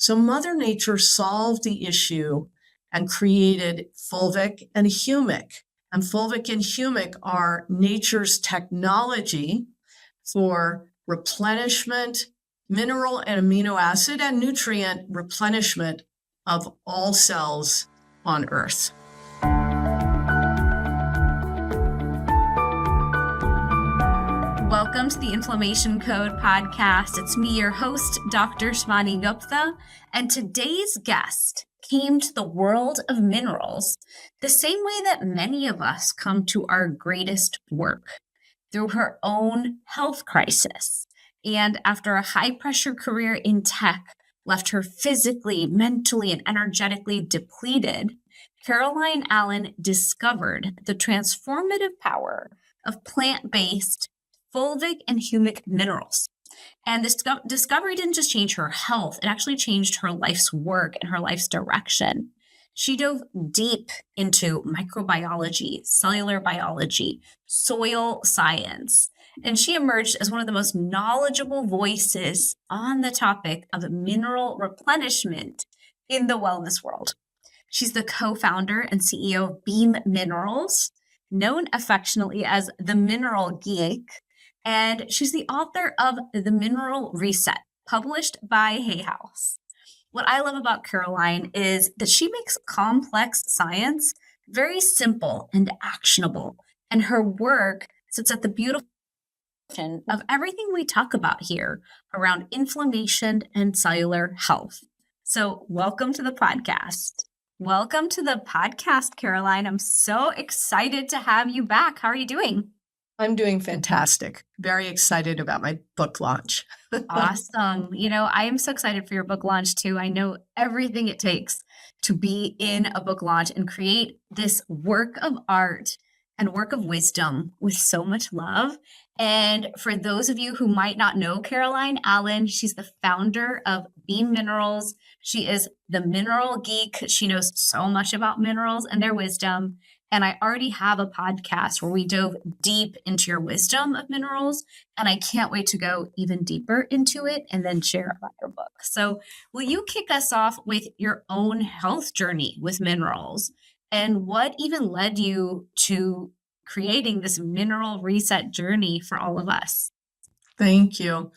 So Mother Nature solved the issue and created fulvic and humic. And fulvic and humic are nature's technology for replenishment, mineral and amino acid and nutrient replenishment of all cells on Earth. Welcome to the Inflammation Code podcast. It's me, your host, Dr. Shivani Gupta, and today's guest came to the world of minerals the same way that many of us come to our greatest work, through her own health crisis. And after a high-pressure career in tech left her physically, mentally, and energetically depleted, Caroline Allen discovered the transformative power of plant-based fulvic and humic minerals. And this discovery didn't just change her health, it actually changed her life's work and her life's direction. She dove deep into microbiology, cellular biology, soil science, and she emerged as one of the most knowledgeable voices on the topic of mineral replenishment in the wellness world. She's the co-founder and CEO of Beam Minerals, known affectionately as the Mineral Geek, and she's the author of The Mineral Reset, published by Hay House. What I love about Caroline is that she makes complex science very simple and actionable, and her work sits at the beautiful intersection of everything we talk about here around inflammation and cellular health. So welcome to the podcast. Welcome to the podcast, Caroline. I'm so excited to have you back. How are you doing? I'm doing fantastic. Very excited about my book launch. Awesome. I am so excited for your book launch too. I know everything it takes to be in a book launch and create this work of art and work of wisdom with so much love. And for those of you who might not know Caroline Allen, she's the founder of Beam Minerals. She is the Mineral Geek. She knows so much about minerals and their wisdom. And I already have a podcast where we dove deep into your wisdom of minerals. And I can't wait to go even deeper into it and then share about your book. So will you kick us off with your own health journey with minerals and what even led you to creating this mineral reset journey for all of us? Thank you.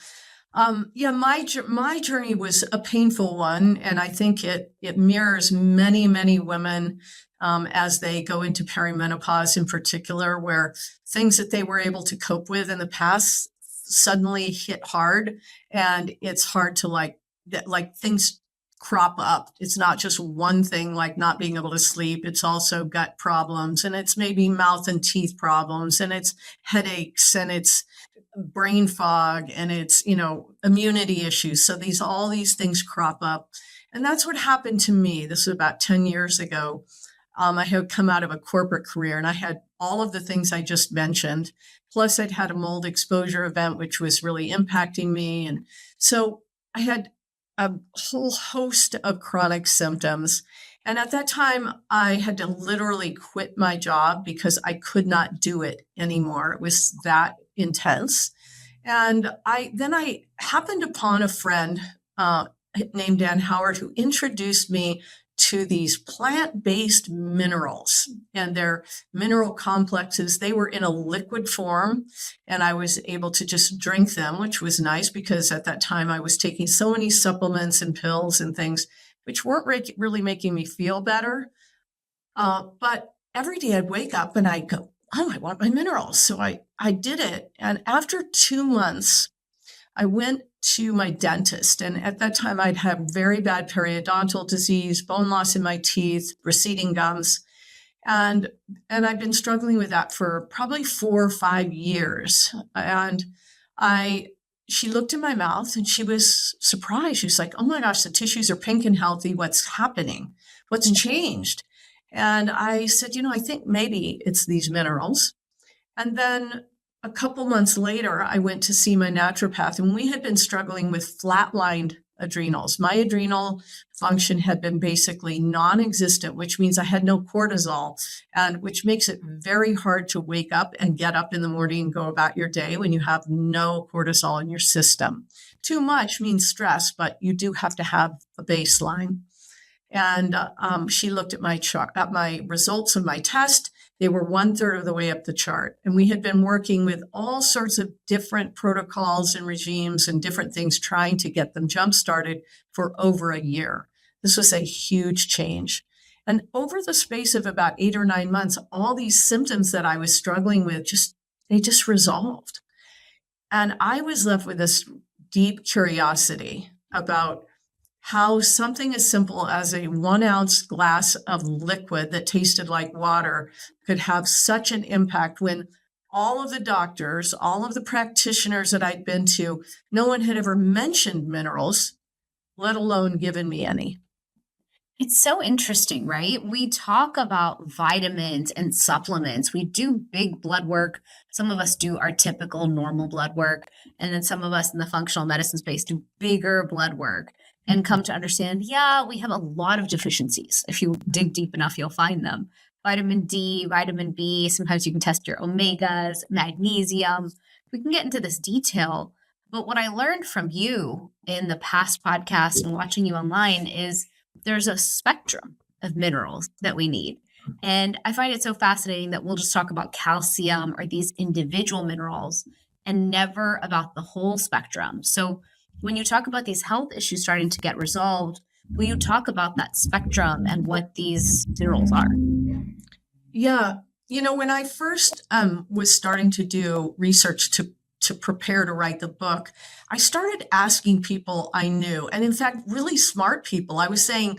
My journey was a painful one, and I think it mirrors many women as they go into perimenopause in particular, where things that they were able to cope with in the past suddenly hit hard, and it's hard to like things crop up. It's not just one thing like not being able to sleep. It's also gut problems, and it's maybe mouth and teeth problems, and it's headaches, and it's brain fog, and it's, immunity issues. So all these things crop up. And that's what happened to me. This was about 10 years ago. I had come out of a corporate career and I had all of the things I just mentioned. Plus I'd had a mold exposure event, which was really impacting me. And so I had a whole host of chronic symptoms. And at that time, I had to literally quit my job because I could not do it anymore. It was that intense. And I happened upon a friend named Dan Howard who introduced me to these plant-based minerals and their mineral complexes. They were in a liquid form, and I was able to just drink them, which was nice because at that time I was taking so many supplements and pills and things which weren't really making me feel better. But every day I'd wake up and I'd go, oh, I want my minerals. So I did it. And after 2 months, I went to my dentist. And at that time, I'd had very bad periodontal disease, bone loss in my teeth, receding gums. And I've been struggling with that for probably 4 or 5 years. And she looked in my mouth and she was surprised. She was like, oh my gosh, the tissues are pink and healthy. What's happening? What's changed? And I said, I think maybe it's these minerals. And then a couple months later, I went to see my naturopath, and we had been struggling with flatlined adrenals. My adrenal function had been basically non-existent, which means I had no cortisol, and which makes it very hard to wake up and get up in the morning and go about your day when you have no cortisol in your system. Too much means stress, but you do have to have a baseline. And she looked at my chart, at my results of my test. They were 1/3 of the way up the chart. And we had been working with all sorts of different protocols and regimes and different things, trying to get them jump-started for over a year. This was a huge change. And over the space of about 8 or 9 months, all these symptoms that I was struggling with, they just resolved. And I was left with this deep curiosity about how something as simple as a 1-ounce glass of liquid that tasted like water could have such an impact, when all of the doctors, all of the practitioners that I'd been to, no one had ever mentioned minerals, let alone given me any. It's so interesting, right? We talk about vitamins and supplements. We do big blood work. Some of us do our typical normal blood work. And then some of us in the functional medicine space do bigger blood work and come to understand, yeah, we have a lot of deficiencies. If you dig deep enough, you'll find them. Vitamin D, vitamin B, sometimes you can test your omegas, magnesium. We can get into this detail. But what I learned from you in the past podcast and watching you online is there's a spectrum of minerals that we need. And I find it so fascinating that we'll just talk about calcium or these individual minerals and never about the whole spectrum. So when you talk about these health issues starting to get resolved, will you talk about that spectrum and what these minerals are? Yeah. When I first was starting to do research to prepare to write the book, I started asking people I knew, and in fact, really smart people. I was saying,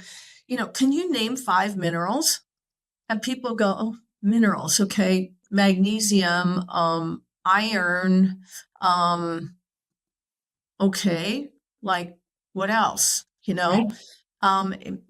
can you name 5 minerals? And people go, oh, minerals. Okay. Magnesium, iron. Okay. Like what else? Right.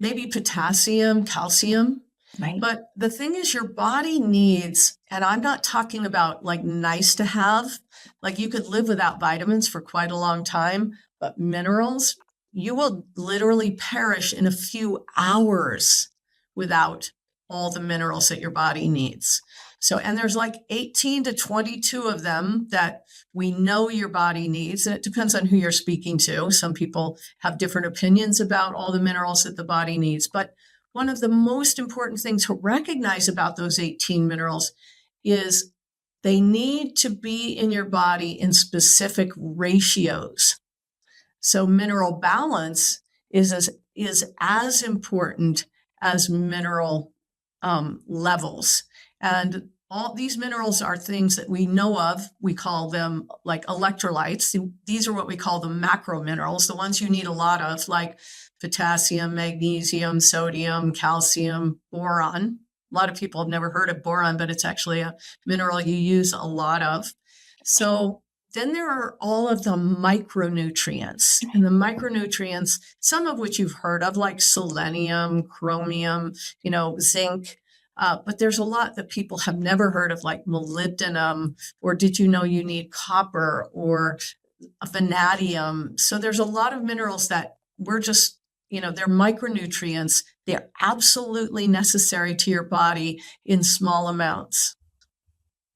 Maybe potassium, calcium. Right. But the thing is, your body needs, and I'm not talking about like nice to have, like you could live without vitamins for quite a long time, but minerals, you will literally perish in a few hours without all the minerals that your body needs. So, and there's like 18 to 22 of them that we know your body needs, and it depends on who you're speaking to. Some people have different opinions about all the minerals that the body needs, but one of the most important things to recognize about those 18 minerals is they need to be in your body in specific ratios. So mineral balance is as important as mineral levels. And all these minerals are things that we know of. We call them like electrolytes. These are what we call the macro minerals, the ones you need a lot of, like potassium, magnesium, sodium, calcium, boron. A lot of people have never heard of boron, but it's actually a mineral you use a lot of. So then there are all of the micronutrients, and the micronutrients, some of which you've heard of, like selenium, chromium, zinc. But there's a lot that people have never heard of, like molybdenum, or did you know you need copper, or vanadium? So there's a lot of minerals that we're just, they're micronutrients. They're absolutely necessary to your body in small amounts.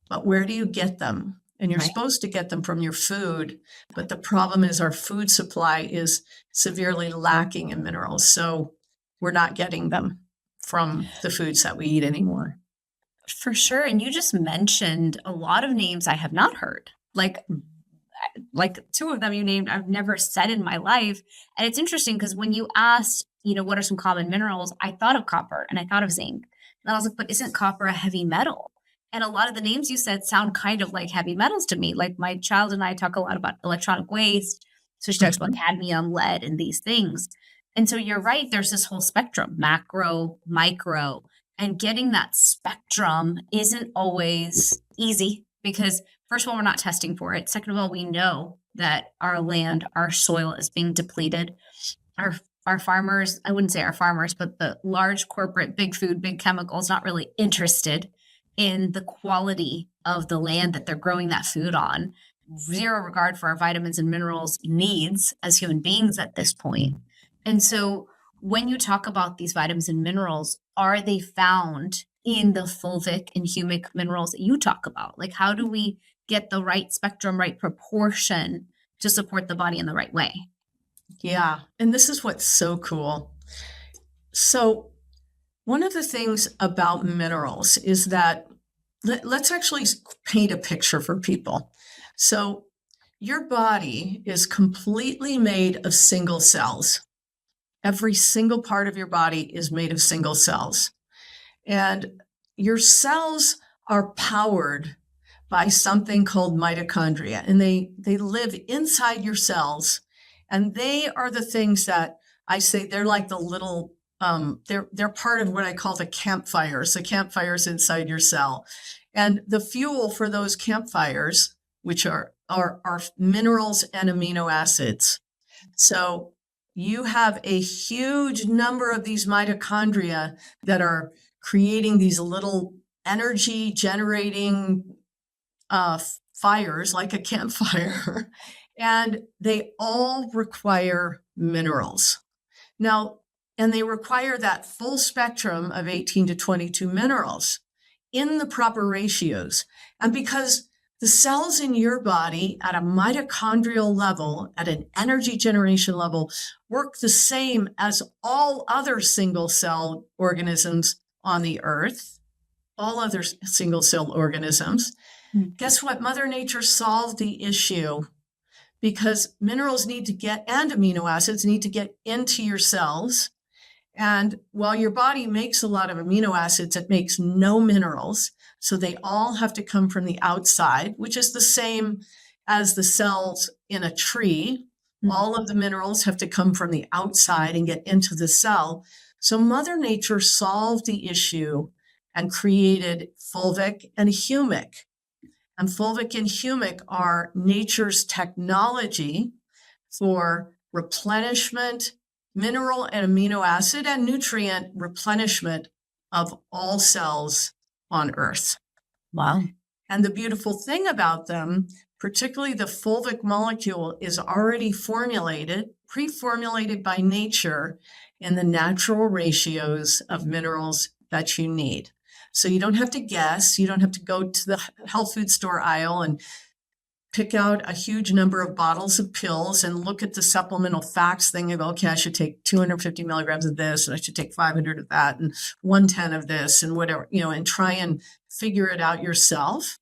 But where do you get them? And you're supposed to get them from your food. But the problem is our food supply is severely lacking in minerals. So we're not getting them from the foods that we eat anymore. For sure. And you just mentioned a lot of names I have not heard. Like 2 of them you named, I've never said in my life. And it's interesting because when you asked, what are some common minerals, I thought of copper and I thought of zinc. And I was like, but isn't copper a heavy metal? And a lot of the names you said sound kind of like heavy metals to me. Like my child and I talk a lot about electronic waste. So she talks about cadmium, lead, and these things. And so you're right, there's this whole spectrum, macro, micro, and getting that spectrum isn't always easy because first of all, we're not testing for it. Second of all, we know that our land, our soil is being depleted. Our farmers, I wouldn't say our farmers, but the large corporate, big food, big chemicals, not really interested in the quality of the land that they're growing that food on. zero regard for our vitamins and minerals needs as human beings at this point. And so when you talk about these vitamins and minerals, are they found in the fulvic and humic minerals that you talk about? Like, how do we get the right spectrum, right proportion to support the body in the right way? Yeah. And this is what's so cool. So one of the things about minerals is that let's actually paint a picture for people. So your body is completely made of single cells. Every single part of your body is made of single cells. And your cells are powered by something called mitochondria. And they live inside your cells. And they are the things that I say they're like the little, they're part of what I call the campfires inside your cell. And the fuel for those campfires, which are minerals and amino acids. So you have a huge number of these mitochondria that are creating these little energy generating fires like a campfire, and they all require minerals. Now, and they require that full spectrum of 18 to 22 minerals in the proper ratios. And because the cells in your body at a mitochondrial level, at an energy generation level, work the same as all other single cell organisms on the earth, all other single cell organisms. Guess what? Mother Nature solved the issue because minerals need to get, and amino acids need to get into your cells. And while your body makes a lot of amino acids, it makes no minerals. So they all have to come from the outside, which is the same as the cells in a tree. All of the minerals have to come from the outside and get into the cell. So Mother Nature solved the issue and created fulvic and humic. And fulvic and humic are nature's technology for replenishment, mineral and amino acid and nutrient replenishment of all cells on Earth. Wow. And the beautiful thing about them, particularly the fulvic molecule, is already formulated, pre-formulated by nature in the natural ratios of minerals that you need. So you don't have to guess. You don't have to go to the health food store aisle and pick out a huge number of bottles of pills and look at the supplemental facts thing of, okay, I should take 250 milligrams of this, and I should take 500 of that, and 110 of this, and whatever, and try and figure it out yourself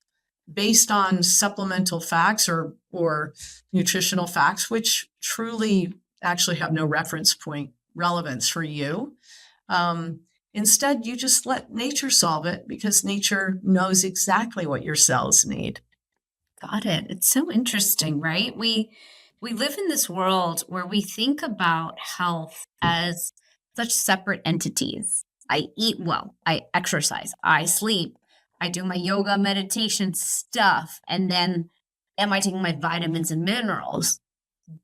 based on supplemental facts or nutritional facts, which truly actually have no reference point relevance for you. Instead, you just let nature solve it because nature knows exactly what your cells need. Got it. It's so interesting, right? We live in this world where we think about health as such separate entities. I eat well, I exercise, I sleep, I do my yoga meditation stuff, and then am I taking my vitamins and minerals?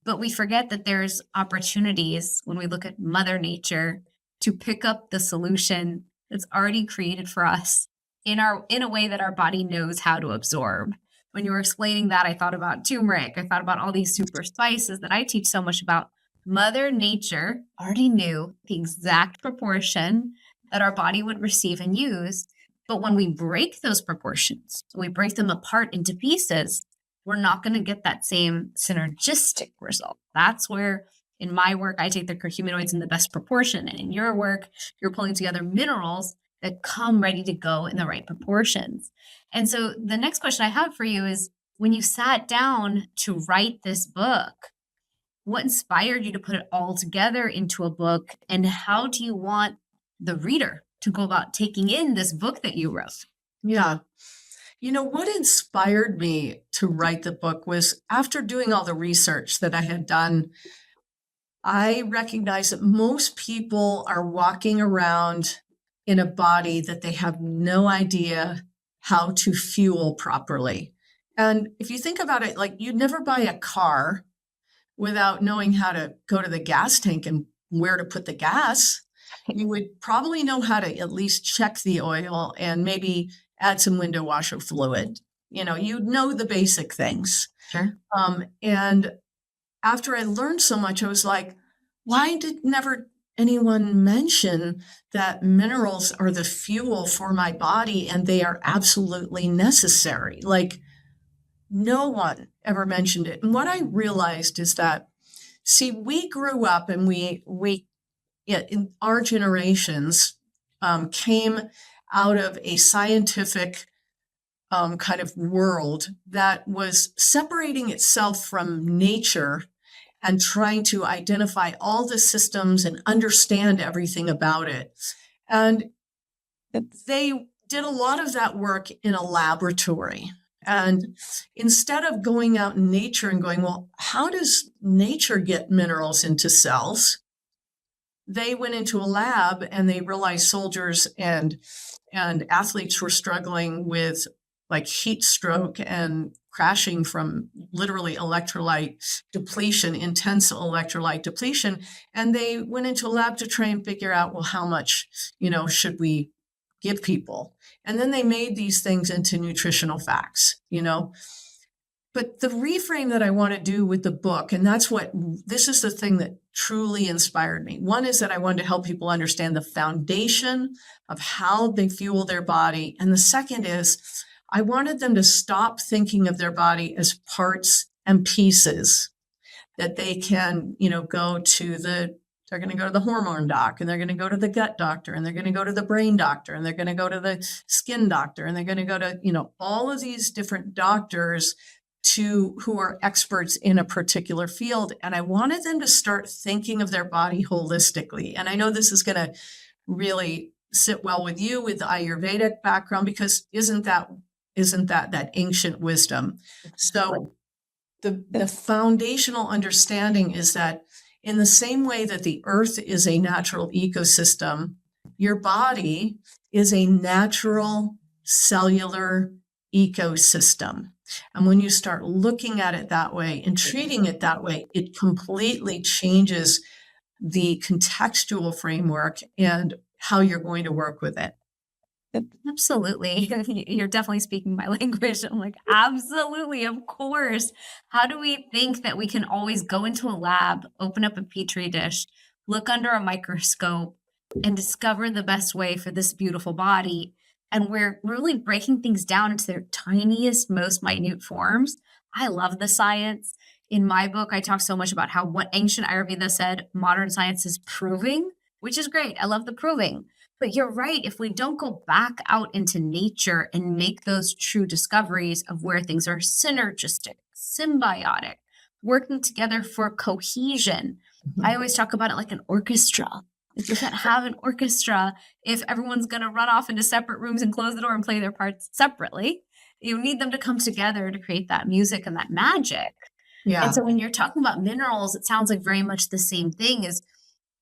But we forget that there's opportunities when we look at Mother Nature to pick up the solution that's already created for us in a way that our body knows how to absorb. When you were explaining that, I thought about turmeric. I thought about all these super spices that I teach so much about. Mother Nature already knew the exact proportion that our body would receive and use. But when we break those proportions, we break them apart into pieces, we're not going to get that same synergistic result. That's where in my work, I take the curcuminoids in the best proportion. And in your work, you're pulling together minerals that come ready to go in the right proportions. And so the next question I have for you is, when you sat down to write this book, what inspired you to put it all together into a book? And how do you want the reader to go about taking in this book that you wrote? Yeah. What inspired me to write the book was after doing all the research that I had done, I recognized that most people are walking around in a body that they have no idea how to fuel properly. And if you think about it, like you'd never buy a car without knowing how to go to the gas tank and where to put the gas. You would probably know how to at least check the oil and maybe add some window washer fluid. you know the basic things. Sure. And after I learned so much, I was like, why did never anyone mention that minerals are the fuel for my body and they are absolutely necessary? Like, no one ever mentioned it. And what I realized is that, see, we grew up and in our generations came out of a scientific kind of world that was separating itself from nature and trying to identify all the systems and understand everything about it. And they did a lot of that work in a laboratory. And instead of going out in nature and going, well, how does nature get minerals into cells? They went into a lab and they realized soldiers and athletes were struggling with like heat stroke and crashing from literally electrolyte depletion, intense electrolyte depletion. And they went into a lab to try and figure out, well, how much, should we give people? And then they made these things into nutritional facts, But the reframe that I want to do with the book, and this is the thing that truly inspired me. One is that I wanted to help people understand the foundation of how they fuel their body. And the second is I wanted them to stop thinking of their body as parts and pieces that they can, they're going to go to the hormone doc, and they're going to go to the gut doctor, and they're going to go to the brain doctor, and they're going to go to the skin doctor, and they're going to go to, all of these different doctors who are experts in a particular field. And I wanted them to start thinking of their body holistically. And I know this is going to really sit well with you with the Ayurvedic background, because isn't that ancient wisdom? So the foundational understanding is that in the same way that the earth is a natural ecosystem, your body is a natural cellular ecosystem. And when you start looking at it that way and treating it that way, it completely changes the contextual framework and how you're going to work with it. Absolutely. You're definitely speaking my language. I'm like, absolutely, of course. How do we think that we can always go into a lab, open up a petri dish, look under a microscope, and discover the best way for this beautiful body? And we're really breaking things down into their tiniest, most minute forms. I love the science. In my book, I talk so much about how what ancient Ayurveda said, modern science is proving, which is great. I love the proving. But you're right. If we don't go back out into nature and make those true discoveries of where things are synergistic, symbiotic, working together for cohesion, I always talk about it like an orchestra. Like you can't have an orchestra if everyone's going to run off into separate rooms and close the door and play their parts separately. You need them to come together to create that music and that magic. Yeah. And so when you're talking about minerals, it sounds like very much the same thing. Is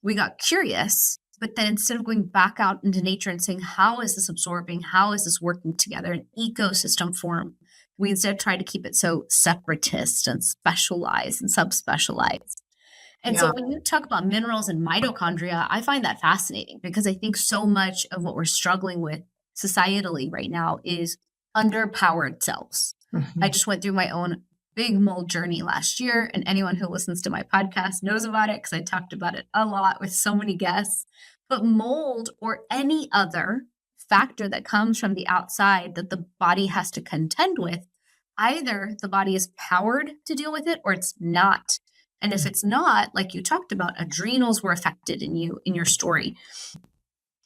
we got curious, but then instead of going back out into nature and saying, how is this absorbing? How is this working together in ecosystem form? We instead try to keep it so separatist and specialized and subspecialized. And so when you talk about minerals and mitochondria, I find that fascinating because I think so much of what we're struggling with societally right now is underpowered cells. Mm-hmm. I just went through my own big mold journey last year, and anyone who listens to my podcast knows about it because I talked about it a lot with so many guests. But mold or any other factor that comes from the outside that the body has to contend with, either the body is powered to deal with it or it's not. And if it's not, like you talked about, adrenals were affected in your story,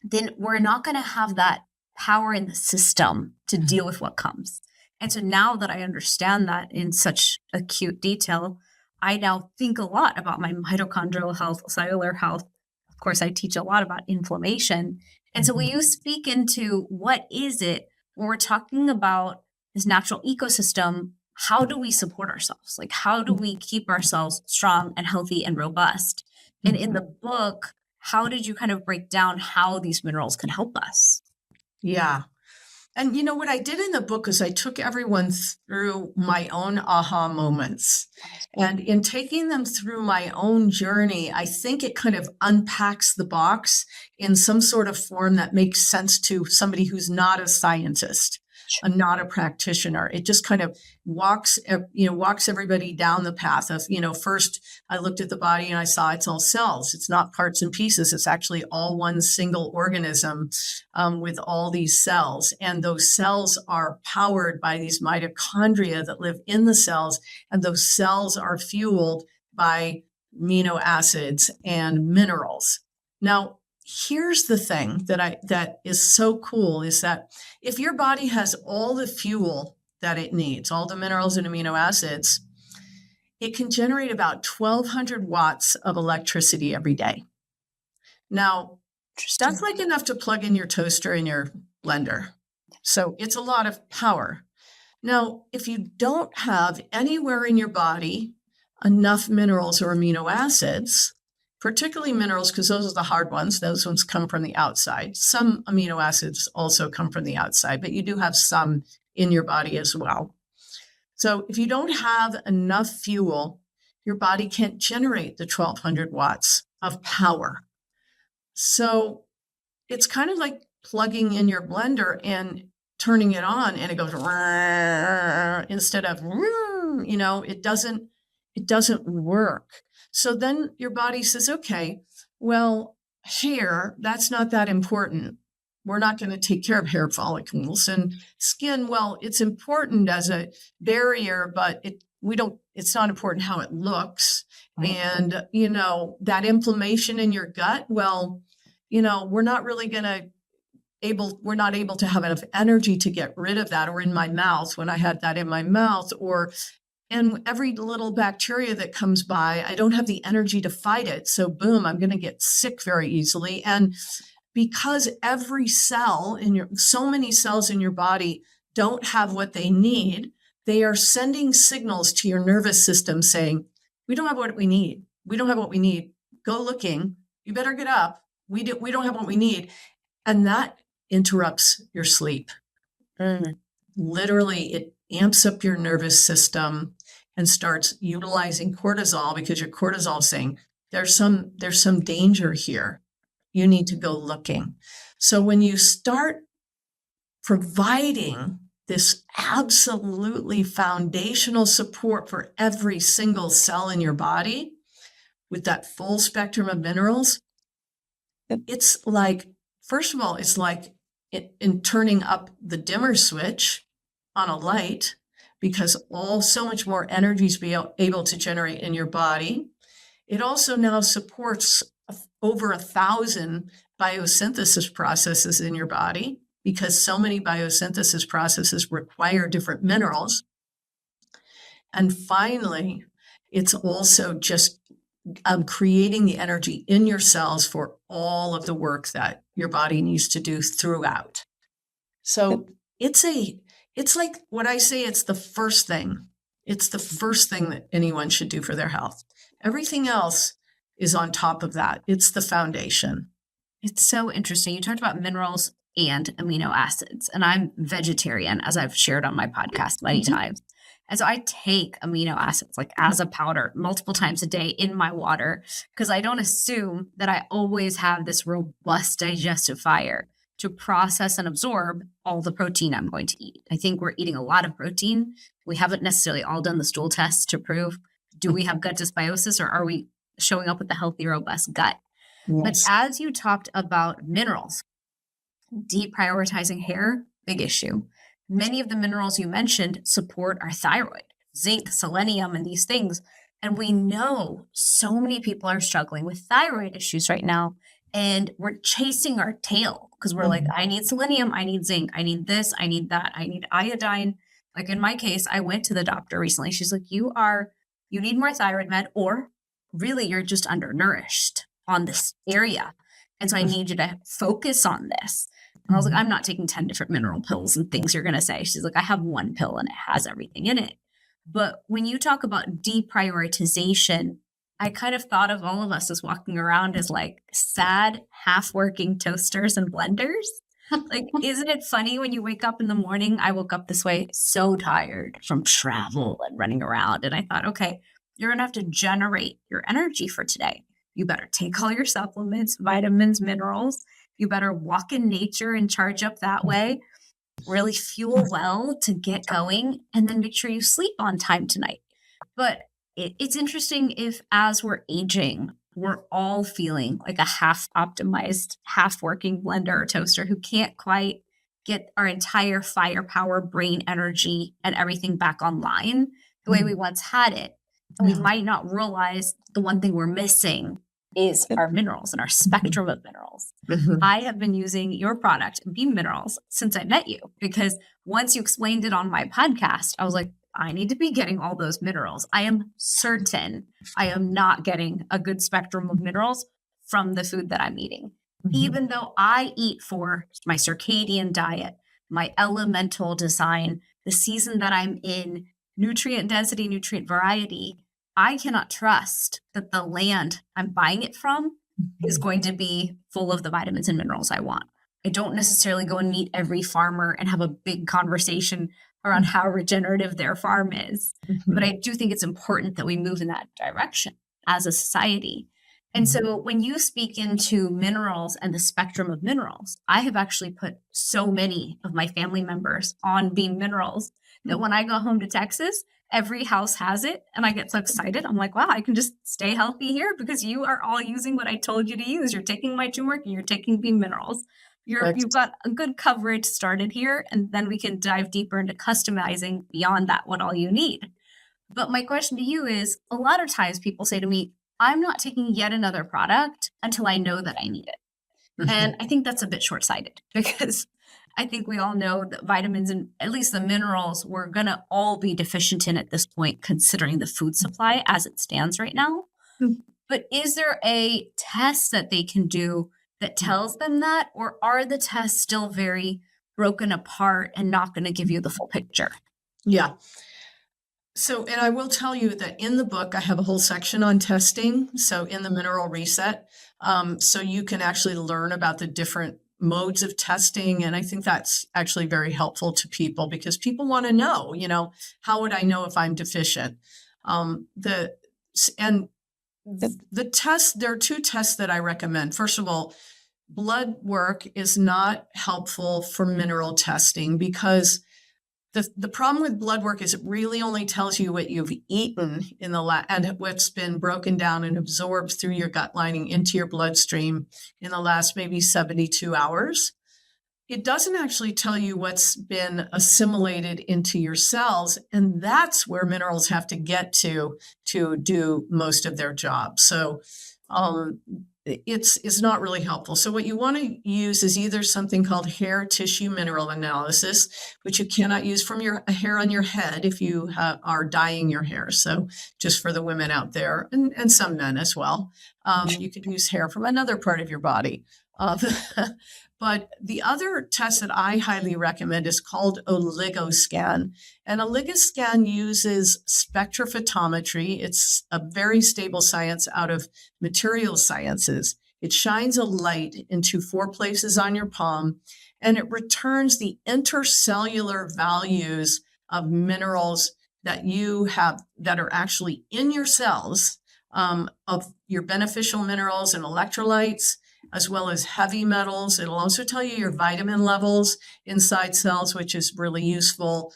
then we're not going to have that power in the system to deal with what comes. And so now that I understand that in such acute detail, I now think a lot about my mitochondrial health, cellular health. Of course, I teach a lot about inflammation. And so will you speak into what is it when we're talking about this natural ecosystem? How do we support ourselves? Like, how do we keep ourselves strong and healthy and robust? And in the book, how did you kind of break down how these minerals can help us? Yeah. And what I did in the book is I took everyone through my own aha moments. And in taking them through my own journey, I think it kind of unpacks the box in some sort of form that makes sense to somebody who's not a scientist. I'm not a practitioner. It just kind of walks everybody down the path of, first I looked at the body and I saw it's all cells. It's not parts and pieces. It's actually all one single organism with all these cells. And those cells are powered by these mitochondria that live in the cells. And those cells are fueled by amino acids and minerals. Now, here's the thing that is so cool is that if your body has all the fuel that it needs, all the minerals and amino acids, it can generate about 1,200 watts of electricity every day. Now, that's like enough to plug in your toaster and your blender. So it's a lot of power. Now, if you don't have anywhere in your body enough minerals or amino acids, particularly minerals, because those are the hard ones. Those ones come from the outside. Some amino acids also come from the outside, but you do have some in your body as well. So if you don't have enough fuel, your body can't generate the 1,200 watts of power. So it's kind of like plugging in your blender and turning it on and it goes instead of, it doesn't work. So then your body says, okay, well, hair, that's not that important. We're not going to take care of hair follicles. And skin, well, it's important as a barrier, but it's not important how it looks. Right. And, that inflammation in your gut, well, we're not able to have enough energy to get rid of that, or in my mouth, when I had that in my mouth, and every little bacteria that comes by, I don't have the energy to fight it. So boom, I'm going to get sick very easily. And because every cell so many cells in your body don't have what they need, they are sending signals to your nervous system saying, we don't have what we need. We don't have what we need. Go looking. You better get up. We don't have what we need. And that interrupts your sleep. Literally, it amps up your nervous system and starts utilizing cortisol, because your cortisol is saying there's some danger here. You need to go looking. So when you start providing this absolutely foundational support for every single cell in your body with that full spectrum of minerals, it's like, first of all, it's like in turning up the dimmer switch on a light, because so much more energy is able to generate in your body. It also now supports over 1,000 biosynthesis processes in your body, because so many biosynthesis processes require different minerals. And finally, it's also just creating the energy in your cells for all of the work that your body needs to do throughout. So it's like what I say, it's the first thing. It's the first thing that anyone should do for their health. Everything else is on top of that. It's the foundation. It's so interesting. You talked about minerals and amino acids, and I'm vegetarian, as I've shared on my podcast many times. And so I take amino acids like as a powder multiple times a day in my water, because I don't assume that I always have this robust digestive fire to process and absorb all the protein I'm going to eat. I think we're eating a lot of protein. We haven't necessarily all done the stool tests to prove, do we have gut dysbiosis, or are we showing up with a healthy, robust gut? Yes. But as you talked about minerals, deprioritizing hair, big issue. Many of the minerals you mentioned support our thyroid, zinc, selenium, and these things. And we know so many people are struggling with thyroid issues right now. And we're chasing our tail because we're like, I need selenium, I need zinc, I need this, I need that, I need iodine. Like in my case, I went to the doctor recently. She's like, you need more thyroid med, or really you're just undernourished on this area. And so I need you to focus on this. And I was like, I'm not taking 10 different mineral pills and things you're going to say. She's like, I have one pill and it has everything in it. But when you talk about deprioritization, I kind of thought of all of us as walking around as like sad, half-working toasters and blenders. Like, isn't it funny when you wake up in the morning? I woke up this way so tired from travel and running around. And I thought, okay, you're going to have to generate your energy for today. You better take all your supplements, vitamins, minerals. You better walk in nature and charge up that way. really fuel well to get going, and then make sure you sleep on time tonight. But it's interesting if, as we're aging, we're all feeling like a half optimized, half working blender or toaster who can't quite get our entire firepower, brain energy, and everything back online the way we once had it. And we might not realize the one thing we're missing is our minerals and our spectrum of minerals. I have been using your product, Beam Minerals, since I met you, because once you explained it on my podcast, I was like, I need to be getting all those minerals. I am certain I am not getting a good spectrum of minerals from the food that I'm eating. Even though I eat for my circadian diet, my elemental design, the season that I'm in, nutrient density, nutrient variety, I cannot trust that the land I'm buying it from is going to be full of the vitamins and minerals I want. I don't necessarily go and meet every farmer and have a big conversation around how regenerative their farm is. But I do think it's important that we move in that direction as a society. And so when you speak into minerals and the spectrum of minerals, I have actually put so many of my family members on Beam Minerals that when I go home to Texas, every house has it. And I get so excited. I'm like, wow, I can just stay healthy here because you are all using what I told you to use. You're taking my turmeric and you're taking Beam Minerals. You've got a good coverage started here, and then we can dive deeper into customizing beyond that, what all you need. But my question to you is, a lot of times people say to me, I'm not taking yet another product until I know that I need it. And I think that's a bit short-sighted because I think we all know that vitamins and at least the minerals we're going to all be deficient in at this point, considering the food supply as it stands right now. But is there a test that they can do that tells them that, or are the tests still very broken apart and not going to give you the full picture? Yeah. So, and I will tell you that in the book, I have a whole section on testing. So in the Mineral Reset, so you can actually learn about the different modes of testing. And I think that's actually very helpful to people because people want to know, how would I know if I'm deficient? The test, there are two tests that I recommend. First of all, blood work is not helpful for mineral testing because the problem with blood work is it really only tells you what you've eaten in the and what's been broken down and absorbed through your gut lining into your bloodstream in the last maybe 72 hours. It doesn't actually tell you what's been assimilated into your cells, and that's where minerals have to get to do most of their job. So it's not really helpful. So what you want to use is either something called hair tissue mineral analysis, which you cannot use from your hair on your head if you are dyeing your hair. So just for the women out there and some men as well, you could use hair from another part of your body. But the other test that I highly recommend is called oligo scan. And oligo scan uses spectrophotometry. It's a very stable science out of material sciences. It shines a light into 4 places on your palm, and it returns the intercellular values of minerals that you have that are actually in your cells, of your beneficial minerals and electrolytes, as well as heavy metals. It'll also tell you your vitamin levels inside cells, which is really useful.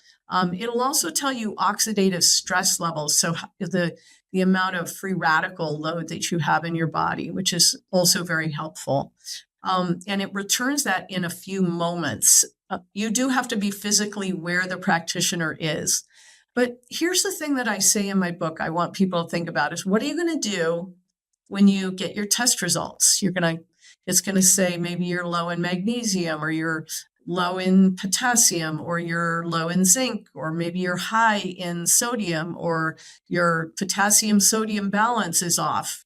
It'll also tell you oxidative stress levels, so the amount of free radical load that you have in your body, which is also very helpful. And it returns that in a few moments. You do have to be physically where the practitioner is. But here's the thing that I say in my book I want people to think about is, what are you going to do when you get your test results? It's going to say maybe you're low in magnesium, or you're low in potassium, or you're low in zinc, or maybe you're high in sodium, or your potassium sodium balance is off,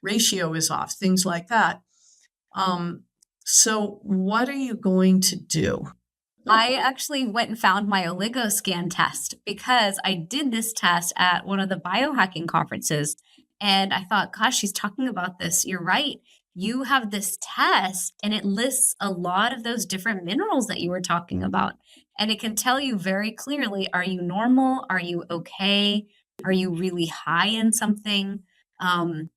ratio is off, things like that. So what are you going to do? I actually went and found my oligo scan test because I did this test at one of the biohacking conferences. And I thought, gosh, she's talking about this. You're right. You have this test and it lists a lot of those different minerals that you were talking about. And it can tell you very clearly, are you normal? Are you okay? Are you really high in something? And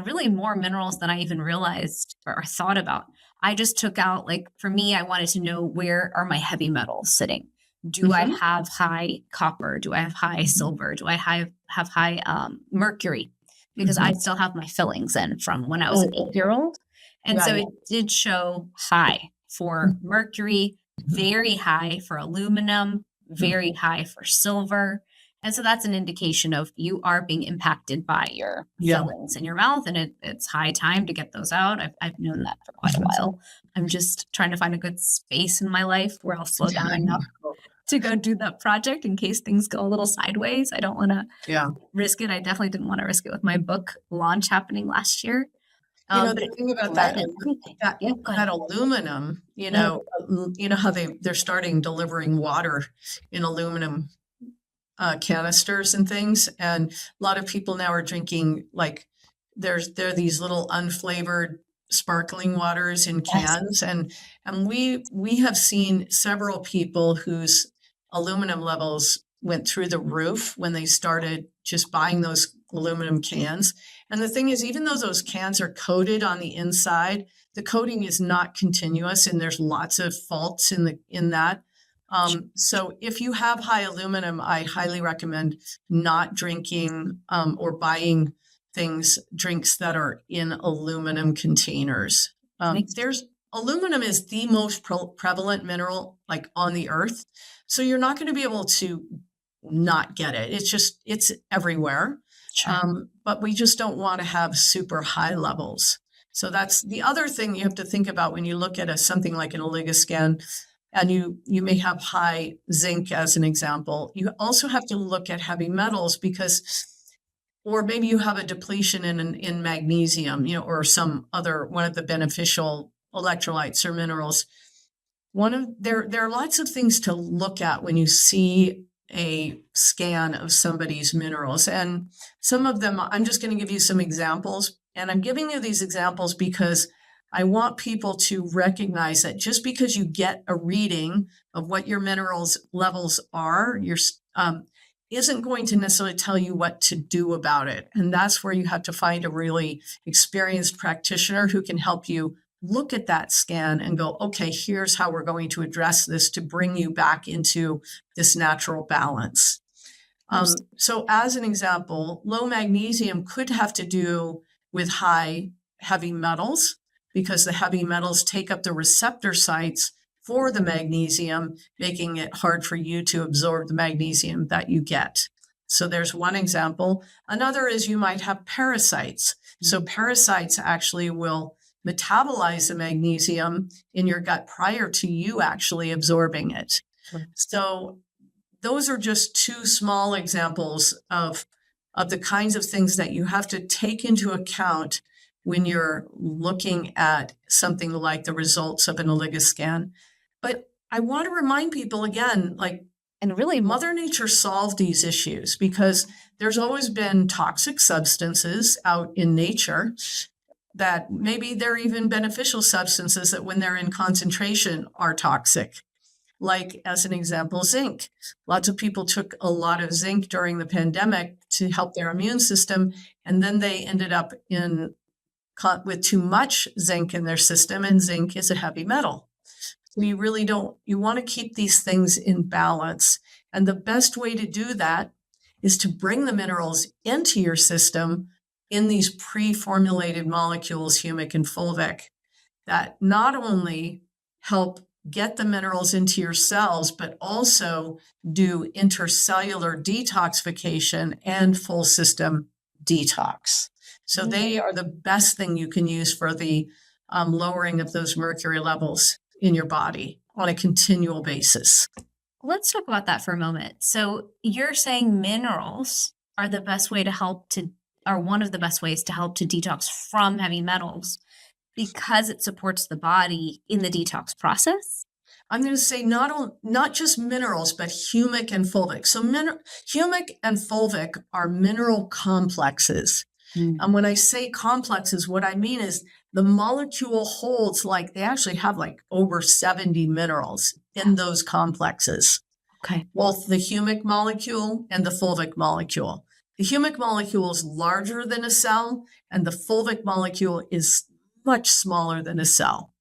really more minerals than I even realized or thought about. I just took out, like, for me, I wanted to know, where are my heavy metals sitting? Do I have high copper? Do I have high silver? Do I have high mercury? Because I still have my fillings in from when I was an 8-year-old. And so Right. it did show high for mercury, very high for aluminum, very high for silver. And so that's an indication of you are being impacted by your Yeah. fillings in your mouth, and it's high time to get those out. I've known that for quite a while. I'm just trying to find a good space in my life where I'll slow down enough to go do that project in case things go a little sideways. I don't want to Yeah. risk it. I definitely didn't want to risk it with my book launch happening last year. The But thing about lead that, and everything. that, Yeah, go ahead. that aluminum, how they're starting delivering water in aluminum canisters and things. And a lot of people now are drinking, like, there are these little unflavored sparkling waters in cans. And we have seen several people whose aluminum levels went through the roof when they started just buying those aluminum cans. And the thing is, even though those cans are coated on the inside, the coating is not continuous, and there's lots of faults in that. So if you have high aluminum, I highly recommend not drinking or buying drinks that are in aluminum containers. Aluminum is the most prevalent mineral, like, on the earth. So you're not going to be able to not get it. It's everywhere. But we just don't want to have super high levels. So that's the other thing you have to think about when you look at something like an oligoscan, and you may have high zinc as an example. You also have to look at heavy metals or maybe you have a depletion in magnesium, or some other one of the beneficial electrolytes or minerals. There are lots of things to look at when you see a scan of somebody's minerals. And some of them, I'm just going to give you some examples. And I'm giving you these examples because I want people to recognize that just because you get a reading of what your minerals levels are, isn't going to necessarily tell you what to do about it. And that's where you have to find a really experienced practitioner who can help you look at that scan and go, okay, here's how we're going to address this to bring you back into this natural balance. So as an example, low magnesium could have to do with high heavy metals, because the heavy metals take up the receptor sites for the magnesium, making it hard for you to absorb the magnesium that you get. So there's one example. Another is you might have parasites. So parasites actually will metabolize the magnesium in your gut prior to you actually absorbing it. So those are just two small examples of the kinds of things that you have to take into account when you're looking at something like the results of an oligoscan. But I want to remind people again, and really Mother Nature solved these issues because there's always been toxic substances out in nature that maybe they're even beneficial substances that when they're in concentration are toxic. Like, as an example, zinc. Lots of people took a lot of zinc during the pandemic to help their immune system, and then they ended up with too much zinc in their system, and zinc is a heavy metal. So you want to keep these things in balance. And the best way to do that is to bring the minerals into your system in these pre-formulated molecules, humic and fulvic, that not only help get the minerals into your cells, but also do intercellular detoxification and full system detox. So they are the best thing you can use for the lowering of those mercury levels in your body on a continual basis. Let's talk about that for a moment. So you're saying minerals are the best way to are one of the best ways to help to detox from heavy metals because it supports the body in the detox process? I'm going to say not just minerals, but humic and fulvic. So humic and fulvic are mineral complexes. And when I say complexes, what I mean is the molecule holds they actually have over 70 minerals in those complexes. Okay. Both the humic molecule and the fulvic molecule. The humic molecule is larger than a cell, and the fulvic molecule is much smaller than a cell.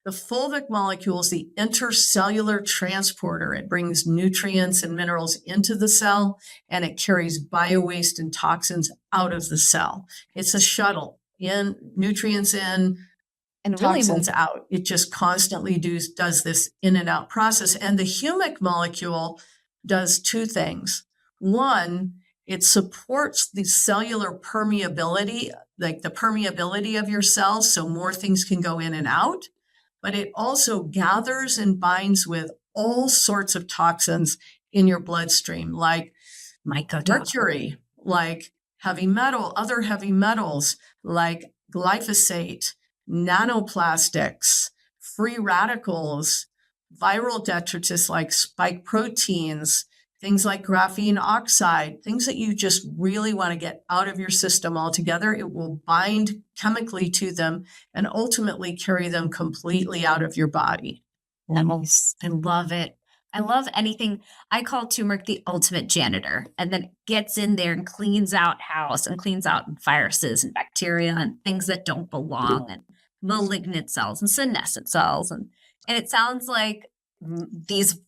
The fulvic molecule is the intercellular transporter. It brings nutrients and minerals into the cell, and it carries biowaste and toxins out of the cell. It's a shuttle, nutrients in, And really, toxins out. It just constantly does this in and out process. And the humic molecule does two things. One, it supports the cellular permeability, like the permeability of your cells, so more things can go in and out. But it also gathers and binds with all sorts of toxins in your bloodstream, like mercury, like other heavy metals, like glyphosate, nanoplastics, free radicals, viral detritus like spike proteins, things like graphene oxide, things that you just really want to get out of your system altogether. It will bind chemically to them and ultimately carry them completely out of your body. Nice. I love it. I love anything. I call turmeric the ultimate janitor, and then it gets in there and cleans out house and cleans out viruses and bacteria and things that don't belong and malignant cells and senescent cells. And it sounds like these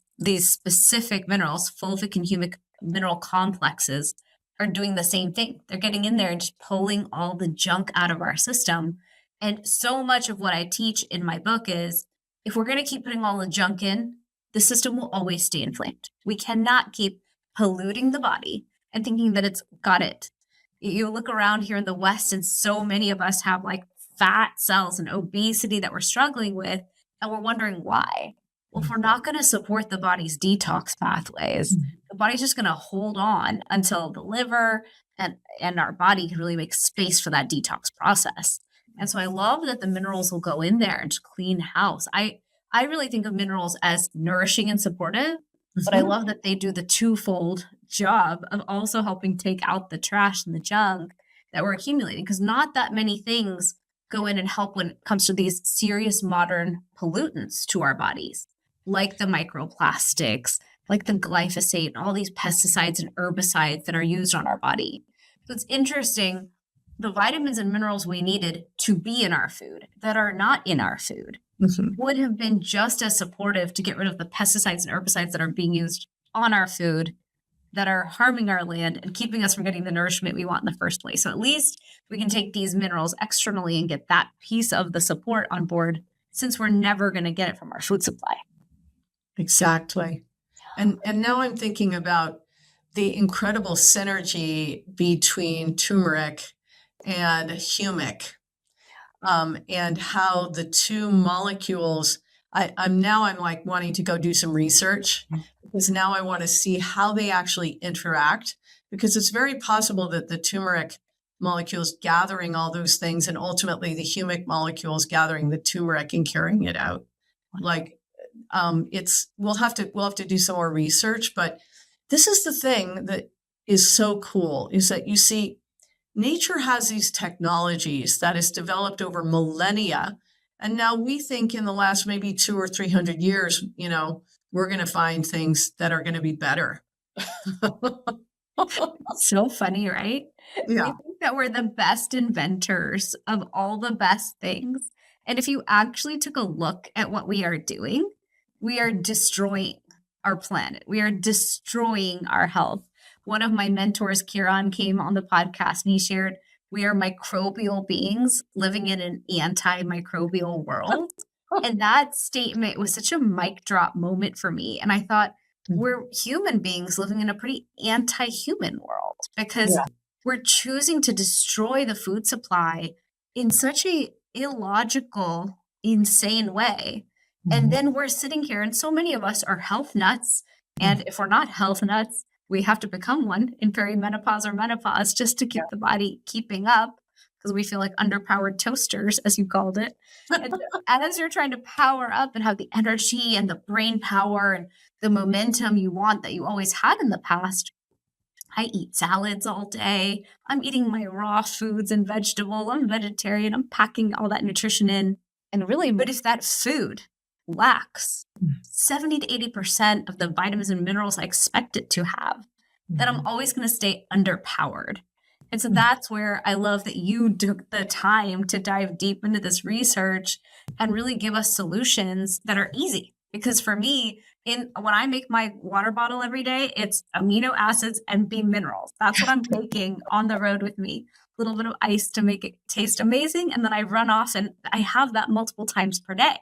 specific minerals, fulvic and humic mineral complexes, are doing the same thing. They're getting in there and just pulling all the junk out of our system. And so much of what I teach in my book is, if we're going to keep putting all the junk in, the system will always stay inflamed. We cannot keep polluting the body and thinking that it's got it. You look around here in the West, and so many of us have like fat cells and obesity that we're struggling with, and we're wondering why. Well, if we're not going to support the body's detox pathways, the body's just going to hold on until the liver and our body can really make space for that detox process. And so I love that the minerals will go in there and just clean house. I really think of minerals as nourishing and supportive, but I love that they do the twofold job of also helping take out the trash and the junk that we're accumulating, because not that many things go in and help when it comes to these serious modern pollutants to our bodies, like the microplastics, like the glyphosate, and all these pesticides and herbicides that are used on our body. So it's interesting, the vitamins and minerals we needed to be in our food that are not in our food would have been just as supportive to get rid of the pesticides and herbicides that are being used on our food that are harming our land and keeping us from getting the nourishment we want in the first place. So at least we can take these minerals externally and get that piece of the support on board, since we're never going to get it from our food supply. Exactly. And now I'm thinking about the incredible synergy between turmeric and humic, and how the two molecules, I'm like wanting to go do some research, because now I want to see how they actually interact, because it's very possible that the turmeric molecule is gathering all those things, and ultimately the humic molecule is gathering the turmeric and carrying it out. Like, we'll have to do some more research, but this is the thing that is so cool, is that you see, nature has these technologies that is developed over millennia. And now we think in the last maybe 200 or 300 years, we're going to find things that are going to be better. So funny, right? Yeah. We think that we're the best inventors of all the best things. And if you actually took a look at what we are doing, we are destroying our planet. We are destroying our health. One of my mentors, Kieran, came on the podcast and he shared, we are microbial beings living in an antimicrobial world. And that statement was such a mic drop moment for me. And I thought, we're human beings living in a pretty anti-human world, because we're choosing to destroy the food supply in such a illogical, insane way. And then we're sitting here, and so many of us are health nuts. And if we're not health nuts, we have to become one in perimenopause or menopause just to keep the body keeping up, because we feel like underpowered toasters, as you called it. And as you're trying to power up and have the energy and the brain power and the momentum you want that you always had in the past, I eat salads all day. I'm eating my raw foods and vegetable. I'm vegetarian. I'm packing all that nutrition in. And really, but if that food lacks 70 to 80% of the vitamins and minerals I expect it to have, then I'm always going to stay underpowered. And so that's where I love that you took the time to dive deep into this research and really give us solutions that are easy. Because for me, when I make my water bottle every day, it's amino acids and B minerals. That's what I'm taking on the road with me. A little bit of ice to make it taste amazing. And then I run off and I have that multiple times per day.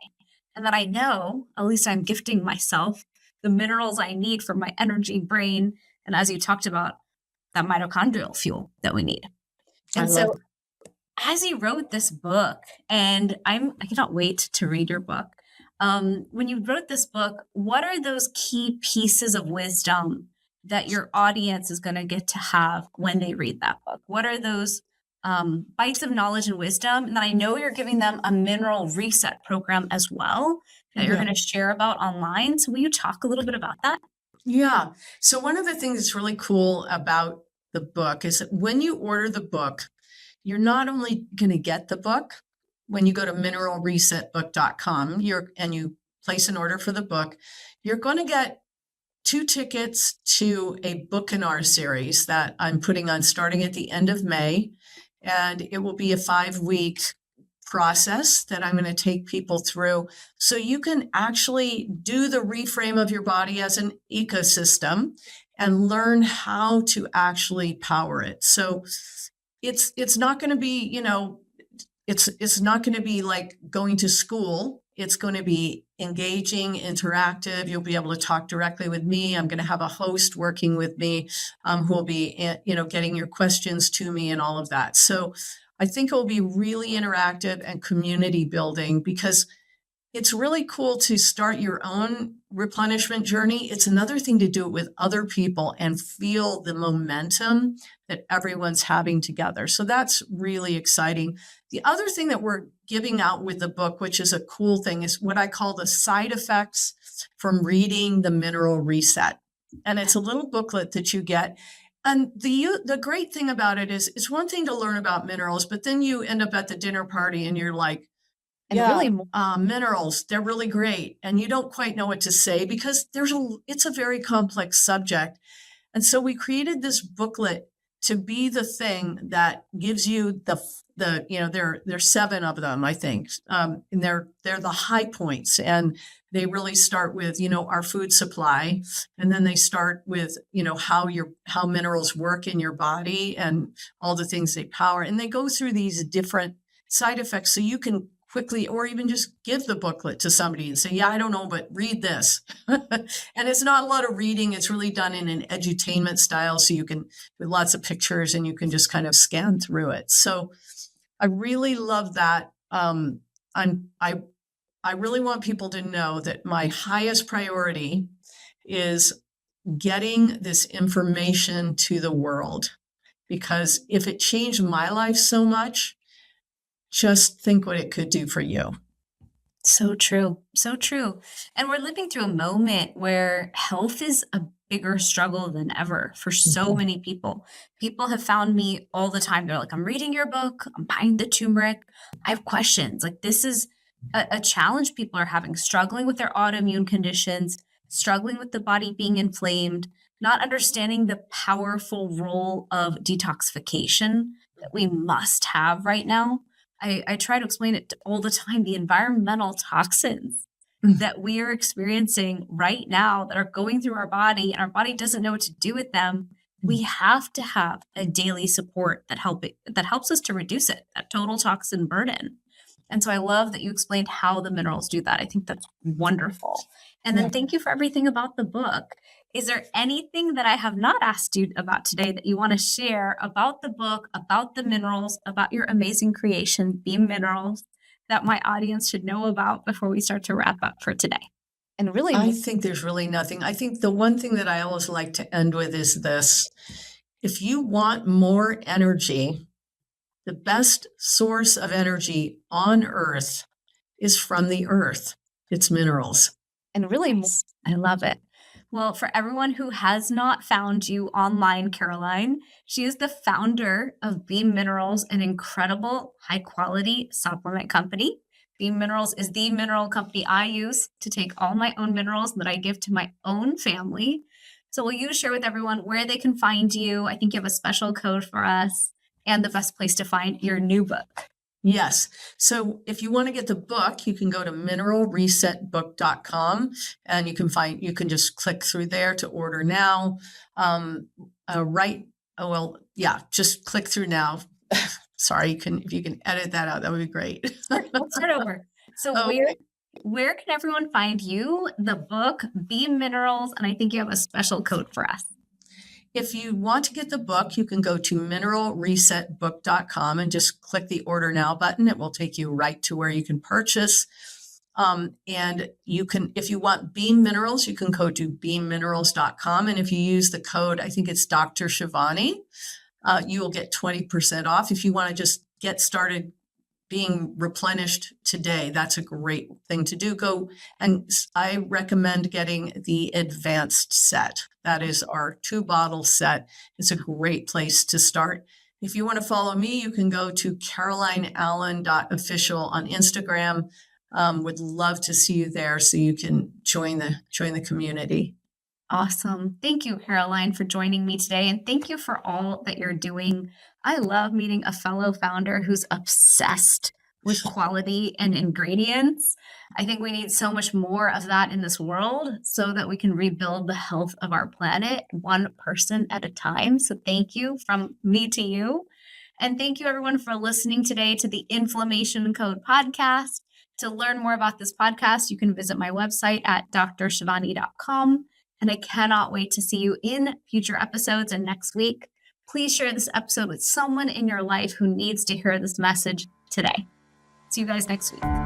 And then I know, at least I'm gifting myself the minerals I need for my energy, brain, and as you talked about, that mitochondrial fuel that we need. And so as you wrote this book, and I cannot wait to read your book. When you wrote this book, what are those key pieces of wisdom that your audience is going to get to have when they read that book? What are those bites of knowledge and wisdom? And then I know you're giving them a mineral reset program as well that you're going to share about online. So will you talk a little bit about that? Yeah. So one of the things that's really cool about the book is that when you order the book, you're not only going to get the book when you go to mineralresetbook.com and you place an order for the book, you're going to get 2 tickets to a bookinar series that I'm putting on starting at the end of May. And it will be a 5-week process that I'm going to take people through so you can actually do the reframe of your body as an ecosystem and learn how to actually power it. So it's not going to be, it's not going to be like going to school. It's going to be engaging, interactive. You'll be able to talk directly with me. I'm going to have a host working with me who will be, getting your questions to me and all of that. So I think it will be really interactive and community building because it's really cool to start your own replenishment journey. It's another thing to do it with other people and feel the momentum that everyone's having together. So that's really exciting. The other thing that we're giving out with the book, which is a cool thing, is what I call the side effects from reading the Mineral Reset. And it's a little booklet that you get. And the great thing about it is it's one thing to learn about minerals, but then you end up at the dinner party and you're like, minerals, they're really great. And you don't quite know what to say because it's a very complex subject. And so we created this booklet to be the thing that gives you there's 7 of them, I think. And they're the high points. And they really start with, our food supply. And then they start with, how minerals work in your body and all the things they power. And they go through these different side effects so you can quickly, or even just give the booklet to somebody and say, yeah, I don't know, but read this. And it's not a lot of reading. It's really done in an edutainment style. So you can, with lots of pictures, and you can just kind of scan through it. So I really love that. I really want people to know that my highest priority is getting this information to the world, because if it changed my life so much, just think what it could do for you. So true. So true. And we're living through a moment where health is a bigger struggle than ever for so many people. People have found me all the time. They're like, I'm reading your book. I'm buying the turmeric. I have questions. Like, this is a challenge people are having, struggling with their autoimmune conditions, struggling with the body being inflamed, not understanding the powerful role of detoxification that we must have right now. I try to explain it all the time, the environmental toxins that we are experiencing right now that are going through our body and our body doesn't know what to do with them. We have to have a daily support that helps us to reduce it, that total toxin burden. And so I love that you explained how the minerals do that. I think that's wonderful. And then thank you for everything about the book. Is there anything that I have not asked you about today that you want to share about the book, about the minerals, about your amazing creation, Beam Minerals, that my audience should know about before we start to wrap up for today? And really, I think there's really nothing. I think the one thing that I always like to end with is this. If you want more energy, the best source of energy on Earth is from the earth. It's minerals. And really, I love it. Well, for everyone who has not found you online, Caroline, she is the founder of Beam Minerals, an incredible high-quality supplement company. Beam Minerals is the mineral company I use to take all my own minerals that I give to my own family. So will you share with everyone where they can find you? I think you have a special code for us. and the best place to find your new book. Yes. So if you want to get the book, you can go to mineralresetbook.com and you can just click through there to order now. Just click through now. Sorry, if you can edit that out, that would be great. Let's start over. So Okay. where can everyone find you, the book, Beam Minerals, and I think you have a special code for us. If you want to get the book, you can go to mineralresetbook.com and just click the order now button. It will take you right to where you can purchase. And if you want Beam Minerals, you can go to beamminerals.com. And if you use the code, I think it's Dr. Shivani, you will get 20% off. If you want to just get started being replenished today, that's a great thing to do. I recommend getting the advanced set. That is our 2-bottle set. It's a great place to start. If you want to follow me, you can go to carolineallen.official on Instagram. Would love to see you there so you can join the community. Awesome. Thank you, Caroline, for joining me today. And thank you for all that you're doing. I love meeting a fellow founder who's obsessed with quality and ingredients. I think we need so much more of that in this world so that we can rebuild the health of our planet one person at a time. So thank you from me to you. And thank you, everyone, for listening today to the Inflammation Code podcast. To learn more about this podcast, you can visit my website at drshivani.com. And I cannot wait to see you in future episodes and next week. Please share this episode with someone in your life who needs to hear this message today. See you guys next week.